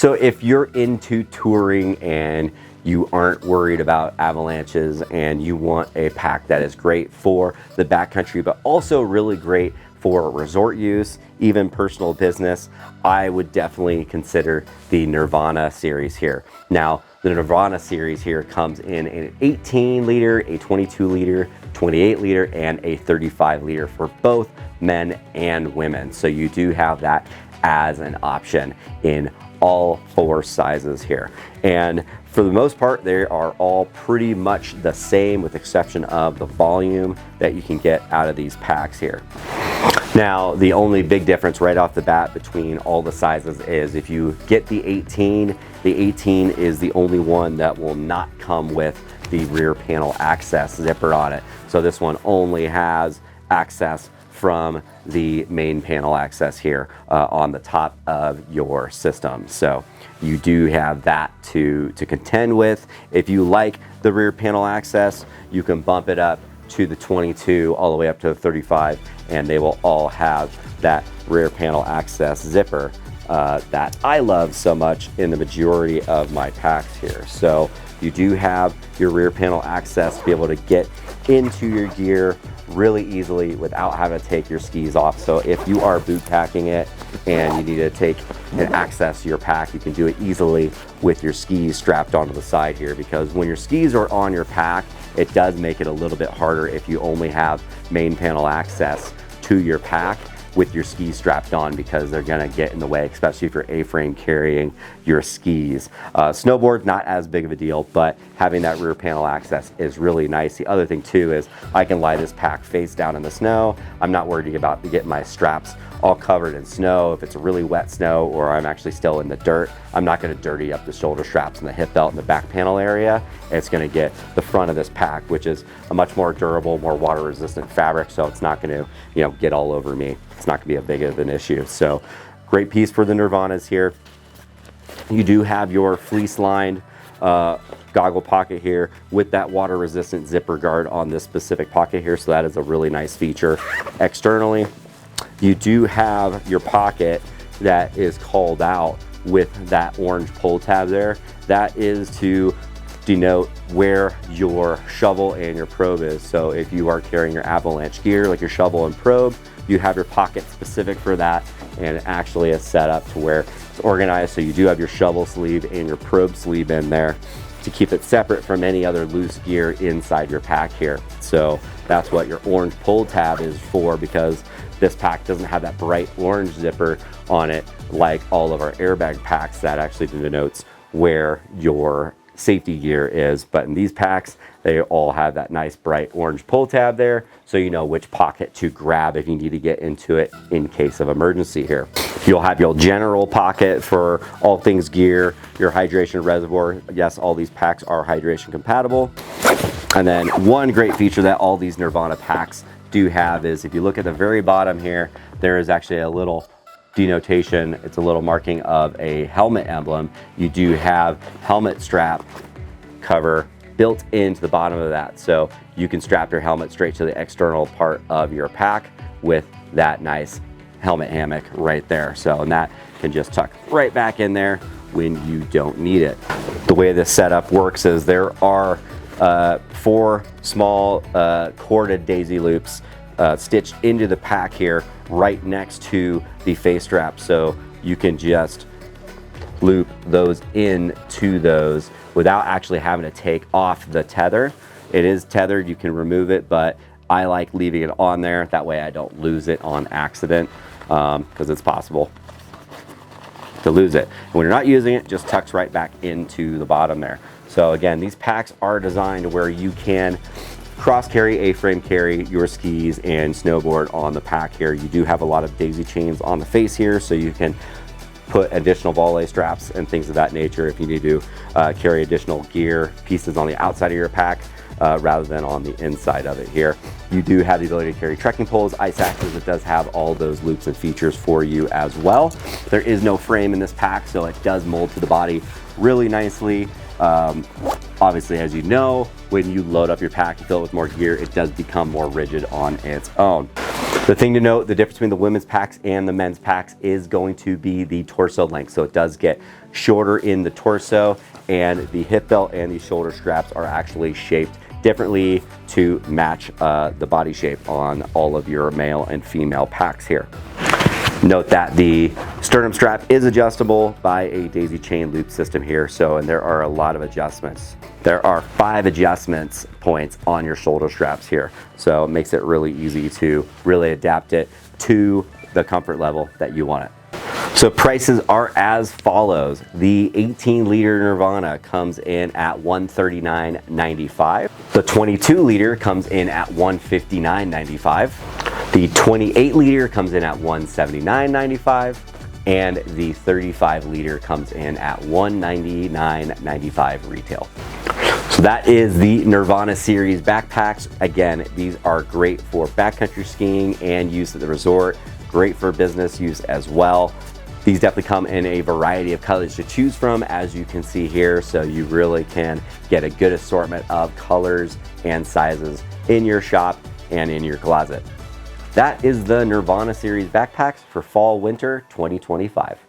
So if you're into touring and you aren't worried about avalanches and you want a pack that is great for the backcountry, but also really great for resort use, even personal business, I would definitely consider the Nirvana series here. Now, the Nirvana series here comes in an 18 liter, a 22 liter, 28 liter, and a 35 liter for both men and women. So you do have that as an option in all 4 sizes here. And for the most part, they are all pretty much the same with exception of the volume that you can get out of these packs here. Now, the only big difference right off the bat between all the sizes is if you get the 18 is the only one that will not come with the rear panel access zipper on it. So this one only has access from the main panel access here on the top of your system. So you do have that to contend with. If you like the rear panel access, you can bump it up to the 22 all the way up to the 35, and they will all have that rear panel access zipper that I love so much in the majority of my packs here. So you do have your rear panel access to be able to get into your gear really easily without having to take your skis off. So if you are boot packing it and you need to take and access your pack, you can do it easily with your skis strapped onto the side here, because when your skis are on your pack, it does make it a little bit harder if you only have main panel access to your pack with your skis strapped on, because they're gonna get in the way, especially if you're A-frame carrying your skis. Snowboard, not as big of a deal, but having that rear panel access is really nice. The other thing too is I can lie this pack face down in the snow. I'm not worried about getting my straps all covered in snow. If it's a really wet snow or I'm actually still in the dirt, I'm not gonna dirty up the shoulder straps and the hip belt and the back panel area. It's gonna get the front of this pack, which is a much more durable, more water resistant fabric, so it's not gonna get all over me. It's not gonna be a big of an issue. So great piece for the Nirvanas here. You do have your fleece lined goggle pocket here with that water resistant zipper guard on this specific pocket here, so that is a really nice feature. Externally, you do have your pocket that is called out with that orange pull tab there. That is to denote where your shovel and your probe is. So if you are carrying your avalanche gear like your shovel and probe, you have your pocket specific for that, and it actually is set up to where it's organized. So you do have your shovel sleeve and your probe sleeve in there to keep it separate from any other loose gear inside your pack here. So that's what your orange pull tab is for, because this pack doesn't have that bright orange zipper on it like all of our airbag packs that actually denotes where your safety gear is. But in these packs, they all have that nice bright orange pull tab there, so you know which pocket to grab if you need to get into it in case of emergency here. You'll have your general pocket for all things gear, your hydration reservoir. Yes, all these packs are hydration compatible. And then one great feature that all these Nirvana packs do have is, if you look at the very bottom here, there is actually a little denotation. It's a little marking of a helmet emblem. You do have helmet strap cover built into the bottom of that, so you can strap your helmet straight to the external part of your pack with that nice helmet hammock right there. So, and that can just tuck right back in there when you don't need it. The way this setup works is there are 4 small corded daisy loops stitched into the pack here right next to the face strap, so you can just loop those into those without actually having to take off the tether. It is tethered, you can remove it, but I like leaving it on there. That way I don't lose it on accident, because it's possible to lose it. When you're not using it, just tucks right back into the bottom there. So again, these packs are designed to where you can cross carry, A-frame carry your skis and snowboard on the pack here. You do have a lot of daisy chains on the face here, so you can put additional volley straps and things of that nature if you need to carry additional gear pieces on the outside of your pack rather than on the inside of it here. You do have the ability to carry trekking poles, ice axes. It does have all those loops and features for you as well. There is no frame in this pack, so it does mold to the body really nicely. Obviously, as you know, when you load up your pack, you fill it with more gear, it does become more rigid on its own. The thing to note, the difference between the women's packs and the men's packs is going to be the torso length. So it does get shorter in the torso, and the hip belt and the shoulder straps are actually shaped differently to match the body shape on all of your male and female packs here. Note that the sternum strap is adjustable by a daisy chain loop system here, and there are a lot of adjustments. There are 5 adjustments points on your shoulder straps here, so it makes it really easy to really adapt it to the comfort level that you want it. So prices are as follows. The 18-liter Nirvana comes in at $139.95. The 22-liter comes in at $159.95. The 28-liter comes in at $179.95, and the 35-liter comes in at $199.95 retail. So that is the Nirvana series backpacks. Again, these are great for backcountry skiing and use at the resort, great for business use as well. These definitely come in a variety of colors to choose from, as you can see here, so you really can get a good assortment of colors and sizes in your shop and in your closet. That is the Nirvana series backpacks for fall winter 2025.